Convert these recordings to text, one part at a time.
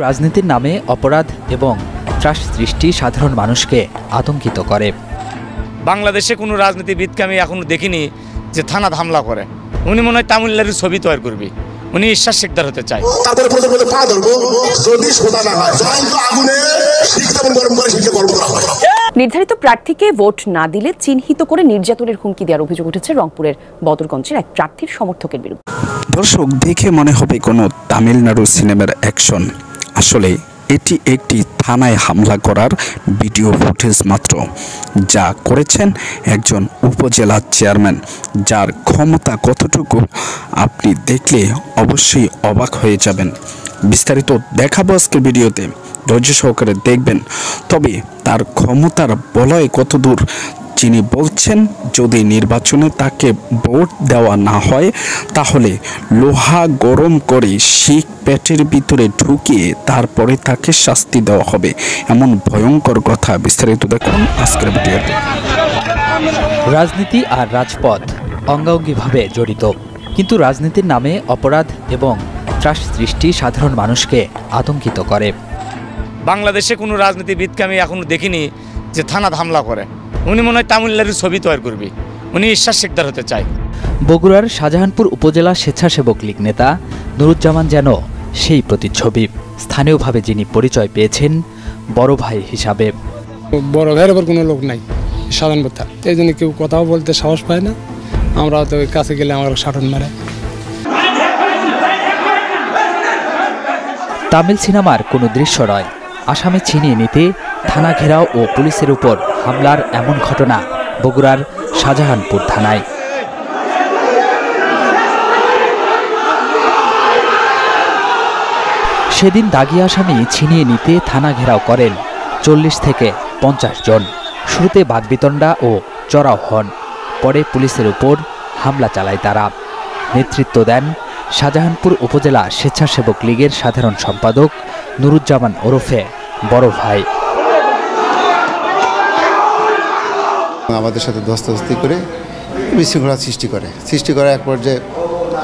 রাজনীতির নামে অপরাধ এবং ত্রাস সৃষ্টি সাধারণ মানুষকে আতঙ্কিত করে। বাংলাদেশে কোনো রাজনীতিবিদকে আমি এখনো দেখিনি যে থানা হামলা করে। উনি মনে হয় তামিলনাড়ুর ছবি তৈরি করবি, উনি ঈশ্বর শিকদার হতে চায়। নির্ধারিত প্রার্থীকে ভোট না দিলে চিহ্নিত করে নির্যাতনের হুমকি দেওয়ার অভিযোগ উঠেছে রংপুরের বদরগঞ্জের এক প্রার্থীর সমর্থকের বিরুদ্ধে। দর্শক, দেখে মনে হবে কোনো তামিলনাড়ু সিনেমার অ্যাকশন। আসলে এটি একটি থানায় হামলা করার ভিডিও ফুটেজ মাত্র, যা করেছেন একজন উপজেলা চেয়ারম্যান, যার ক্ষমতা কতটুকু আপনি দেখলে অবশ্যই অবাক হয়ে যাবেন। বিস্তারিত দেখাবো আজকের ভিডিওতে, ধৈর্য সহকারে দেখবেন। তবে তার ক্ষমতার বলয় কতদূর যিনি বলছেন যদি নির্বাচনে তাকে ভোট দেওয়া না হয় তাহলে লোহা গরম করে শিখ পেটের ভিতরে ঢুকিয়ে তারপরে তাকে শাস্তি দেওয়া হবে, এমন ভয়ঙ্কর কথা। বিস্তারিত দেখুন আজকের ভিডিওতে। রাজনীতি আর রাজপথ অঙ্গাঙ্গিভাবে জড়িত, কিন্তু রাজনীতির নামে অপরাধ এবং ত্রাস সৃষ্টি সাধারণ মানুষকে আতঙ্কিত করে। বাংলাদেশে কোনো রাজনীতিবিদকে আমি এখনো দেখিনি যে থানা হামলা করে। উনি মনে হয় তামিলনাড়ুর ছবি তৈরি করবি, উনি ঈশ্বর শিকদার হতে চায়। বগুড়ার শাহজাহানপুর উপজেলা স্বেচ্ছাসেবক লীগ নেতা নুরুজ্জামান যেন সেই প্রতিচ্ছবি। স্থানীয়ভাবে যিনি পরিচয় পেয়েছেন বড় ভাই হিসাবে। বড় ভাইয়ের আবার কোনো লোক নাই সাধারণ কথা, এই জন্য কেউ কথাও বলতে সাহস পায় না। আমরা তো কাছে গেলে আমার সাটন মারে। তামিল সিনেমার কোনো দৃশ্য নয়, আসামে ছিনিয়ে নিতে থানা ঘেরাও ও পুলিশের উপর হামলার এমন ঘটনা বগুড়ার শাহজাহানপুর থানায়। সেদিন দাগি আসামি ছিনিয়ে নিতে থানা ঘেরাও করেন 40 থেকে 50 জন। শুরুতে বাগবিতণ্ডা ও চড়াও হন, পরে পুলিশের উপর হামলা চালায় তারা। নেতৃত্ব দেন শাহজাহানপুর উপজেলা স্বেচ্ছাসেবক লীগের সাধারণ সম্পাদক নুরুজ্জামান ওরফে বড় ভাই। আমাদের সাথে ধস্তাধস্তি করে বিশৃঙ্খলা সৃষ্টি করে এক পর্যায়ে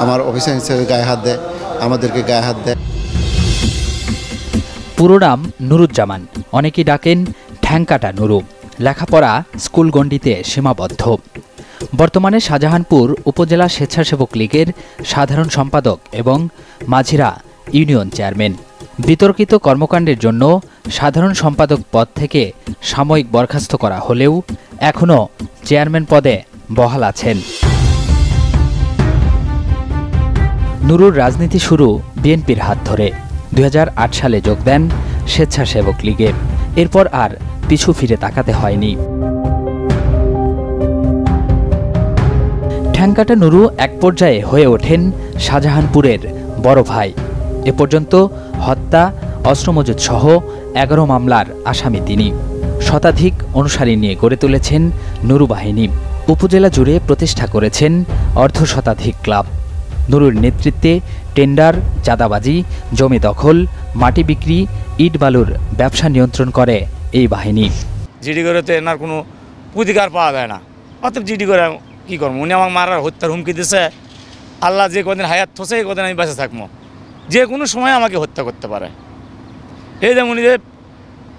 আমার অফিসার হিসেবে গায়ে হাত দেয়, আমাদেরকে গায়ে হাত দেয়। পুরো নাম নুরুজ্জামান, অনেকেই ডাকেন ঠ্যাংকাটা নুরু। লেখাপড়া স্কুল গণ্ডিতে সীমাবদ্ধ। বর্তমানে শাহজাহানপুর উপজেলা স্বেচ্ছাসেবক লীগের সাধারণ সম্পাদক এবং মাঝিরা ইউনিয়ন চেয়ারম্যান। বিতর্কিত কর্মকাণ্ডের জন্য সাধারণ সম্পাদক পদ থেকে সাময়িক বরখাস্ত করা হলেও এখনও চেয়ারম্যান পদে বহাল আছেন। নুরুর রাজনীতি শুরু বিএনপির হাত ধরে। 2008 সালে যোগ দেন স্বেচ্ছাসেবক লীগে। এরপর আর পিছু ফিরে তাকাতে হয়নি। ঠ্যাংকাটা নুরু এক পর্যায়ে হয়ে ওঠেন শাহজাহানপুরের বড় ভাই। এ পর্যন্ত হত্যা, অস্ত্র মজুত সহ 11 মামলার আসামি তিনি। শতাধিক অনুসারী নিয়ে গড়ে তুলেছেন নুরু বাহিনী। উপজেলা জুড়ে প্রতিষ্ঠা করেছেন অর্ধশতাধিক ক্লাব। নুরুর নেতৃত্বে টেন্ডার, চাঁদাবাজি, জমি দখল, মাটি বিক্রি, ইট বালুর ব্যবসা নিয়ন্ত্রণ করে এই বাহিনী। জিডি করেতে এনার কোনো প্রতিকার পাওয়া যায় না, অতএব জিডি করে কী করবো? উনি আমাকে মারার হত্যার হুমকি দিছে। আল্লাহ যে কদিন হায়াত থসে এই কদিন আমি বেঁচে থাকবো, যে কোনো সময় আমাকে হত্যা করতে পারে। এই যেমন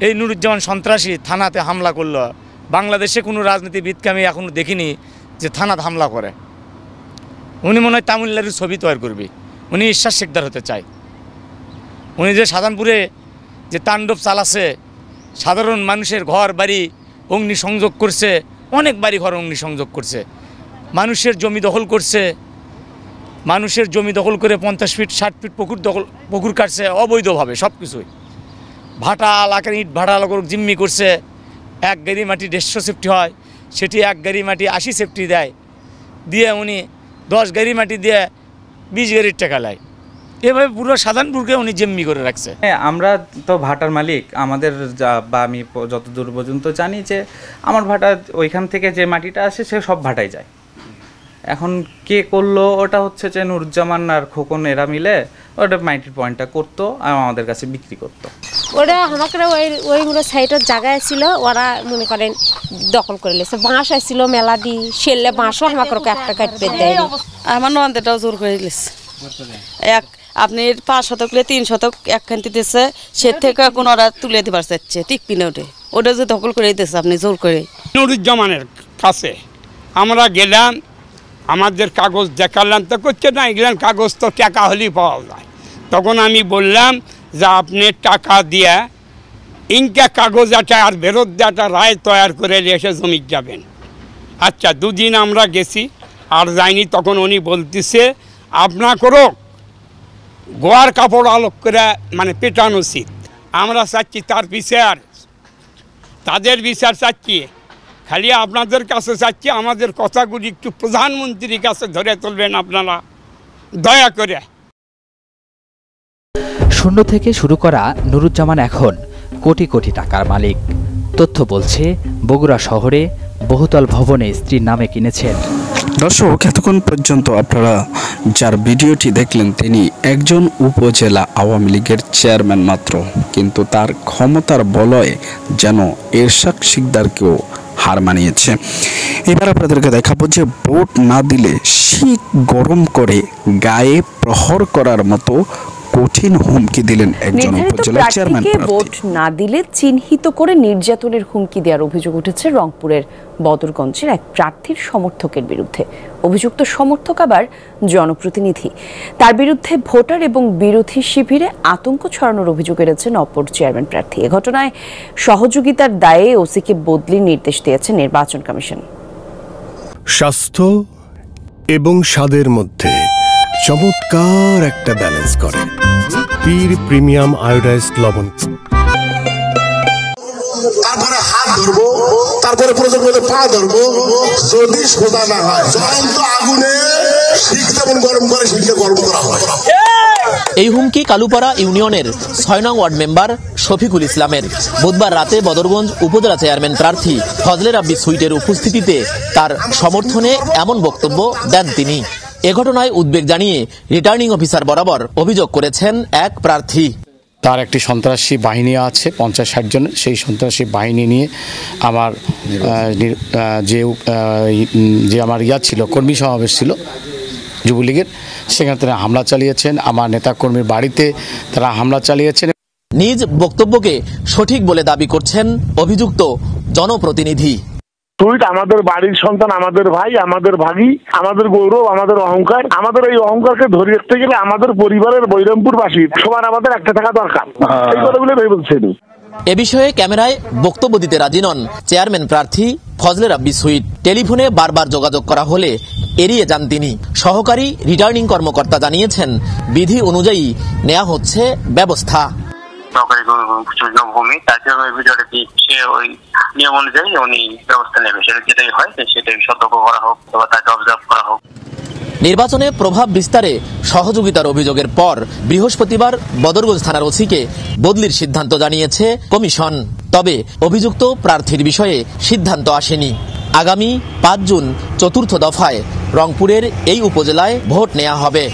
এই নুরুজ্জামান সন্ত্রাসী থানাতে হামলা করলো। বাংলাদেশে কোনো রাজনীতিবিদকে আমি এখনো দেখিনি যে থানা হামলা করে। উনি মনে হয় তামিলনাড়ুর ছবি তৈরি করবি, উনি ঈশ্বর শিকদার হতে চায়। উনি যে শাহজাহানপুরে যে তাণ্ডব চালাচ্ছে, সাধারণ মানুষের ঘর বাড়ি অগ্নিসংযোগ করছে, অনেক বাড়ি ঘর অগ্নিসংযোগ করছে, মানুষের জমি দখল করছে, মানুষের জমি দখল করে 50 ফিট 60 ফিট পুকুর কাটছে অবৈধভাবে। সব কিছুই ভাটা এলাকার ইট ভাটা এলাকার জিম্মি করছে। 1 গাড়ি মাটি 150 সেফটি হয়, সেটি 1 গাড়ি মাটি 80 সেফটি দেয়, দিয়ে উনি 10 গাড়ি মাটি দিয়ে 20 গাড়ির টাকা নেয়। এভাবে পুরো শাহজাহানপুরকে উনি জিম্মি করে রাখছে। হ্যাঁ, আমরা তো ভাটার মালিক। আমাদের বা আমি যতদূর পর্যন্ত জানি যে আমার ভাটা ওইখান থেকে যে মাটিটা আসে সে সব ভাটায় যায়। এখন কে করলো ওটা হচ্ছে যে নুরুজ্জামান আর খোকন এরা মিলে ওটা মাটির পয়েন্টটা করতো আর আমাদের কাছে বিক্রি করতো। ওরা আমাকে ওইগুলো সাইডের জায়গায় ছিল, ওরা মনে করেন দখল করে লেছে। বাঁশ আসছিল মেলাডি, শেললে বাঁশও আমাকে একটা কাটতে দেয়। আমার নন্দেটাও জোর করে গেছে। আপনি 5 শতক 3 শতক একখান দিতেছে, সে থেকে এখন ওরা তুলে দিবার চাচ্ছে, টিকপি না ওটা যে দখল করে দিতেছে আপনি জোর করে। নুরুজ্জামানের কাছে আমরা গেলাম, আমাদের কাগজ দেখালাম, তো করছে না এগুলান কাগজ তো টাকা হলেই পাওয়া যায়। তখন আমি বললাম যে আপনি টাকা দিয়ে ইনকা কাগজ একটা আর বেরোত দিয়ে একটা রায় তৈরি করে এসে জমি যাবেন। আচ্ছা 2 দিন আমরা গেছি আর যাইনি। তখন উনি বলতেছে আপনাকেও গোয়ার কাপড় আলোক করে মানে পেটানো উচিত। আমরা চাচ্ছি তার বিচার, তাদের বিচার চাচ্ছি, খালি আপনাদের কাছে চাচ্ছি আমাদের কথাগুলি একটু প্রধানমন্ত্রীর কাছে ধরে তুলবেন আপনারা দয়া করে। শূন্য থেকে শুরু করা নুরুজ্জামান এখন কোটি কোটি টাকার মালিক। তথ্য বলছে বগুড়া শহরে বহুতল ভবনে স্ত্রীর নামে কিনেছেন। দর্শক, এতক্ষণ পর্যন্ত আপনারা যার ভিডিওটি দেখলেন তিনি একজন উপজেলা আওয়ামী লীগের চেয়ারম্যান মাত্র, কিন্তু তার ক্ষমতার বলয়ে যেন এরশাদ শিকদারকেও হার মানিয়েছে। এবার আপনাদেরকে দেখাবো যে ভোট না দিলে শীত গরম করে গায়ে প্রহর করার মতো কঠিন হুমকি দিলেন একজন উপজেলা চেয়ারম্যান। ভোট না দিলে চিহ্নিত করে নির্যাতনের হুমকি দেওয়ার অভিযোগ উঠেছে রংপুরের বদরগঞ্জের এক প্রার্থীর সমর্থকের বিরুদ্ধে। অভিযুক্ত সমর্থক আবার জনপ্রতিনিধি। তার বিরুদ্ধে ভোটার এবং বিরোধী শিবিরে আতঙ্ক ছড়ানোর অভিযোগ এনেছেন অপর চেয়ারম্যান প্রার্থী। এ ঘটনায় সহযোগিতার দায়ে ওসিকে বদলির নির্দেশ দিয়েছে নির্বাচন কমিশন। স্বাস্থ্য এবং স্বাদের মধ্যে চমৎকার একটা ব্যালেন্স করে পীর প্রিমিয়াম আয়োডাইজড লবণ। তারপরে হাত ধরবো, তারপরে প্রয়োজন হলে পা ধরবো, যদি সোজা না হয় জ্বলন্ত আগুনে শিখ যেমন গরম করে শিখলে গরম করা হয়। এই হুমকি কালুপাড়া ইউনিয়নের 6 নং ওয়ার্ড মেম্বার শফিকুল ইসলামের। বুধবার রাতে বদরগঞ্জ উপজেলা চেয়ারম্যান প্রার্থী ফজলে রাব্বি সুইটের উপস্থিতিতে তার সমর্থনে এমন বক্তব্য দেন তিনি। এ ঘটনায় উদ্বেগ জানিয়ে রিটার্নিং অফিসার বরাবর অভিযোগ করেছেন এক প্রার্থী। তার একটি সন্ত্রাসী বাহিনী আছে 50-60 জন, সেই সন্ত্রাসী বাহিনী নিয়ে আমার যে আমার ছিল কর্মী সমাবেশ ছিল যুবলীগের, সেখানে তারা হামলা চালিয়েছেন। আমার নেতাকর্মীর বাড়িতে তারা হামলা চালিয়েছেন। নিজ বক্তব্যকে সঠিক বলে দাবি করছেন অভিযুক্ত জনপ্রতিনিধি। সুইট আমাদের বাড়ির সন্তান, আমাদের ভাই, আমাদের ভাগি, আমাদের গৌরব, আমাদের অহংকার। আমাদের এই অহংকারকে ধরে রাখতে গেলে আমাদের পরিবারের বৈরামপুরবাসী সবার আমাদের একটা থাকা দরকার। এই কথাগুলো ভেবে বলছেন। এ বিষয়ে ক্যামেরায় বক্তব্য দিতে রাজি নন চেয়ারম্যান প্রার্থী ফজলে রাব্বি সুইট। টেলিফোনে বারবার যোগাযোগ করা হলে এড়িয়ে যান তিনি। সহকারী রিটার্নিং কর্মকর্তা জানিয়েছেন বিধি অনুযায়ী নেওয়া হচ্ছে ব্যবস্থা। সরকারি ভূমি তাকে ভিডিওটা দিচ্ছে, ওই নিয়ম অনুযায়ী উনি ব্যবস্থা নেবে। সেটা যেটাই হয় সেটাই সতর্ক করা হোক অথবা তাকে অবজার্ভ করা হোক। নির্বাচনে প্রভাব বিস্তারে সহযোগিতার অভিযোগের পর বৃহস্পতিবার বদরগঞ্জ থানার ওসিকে বদলির সিদ্ধান্ত জানিয়েছে কমিশন। তবে অভিযুক্ত প্রার্থীর বিষয়ে সিদ্ধান্ত আসেনি। আগামী 5 জুন চতুর্থ দফায় রংপুরের এই উপজেলায় ভোট নেওয়া হবে।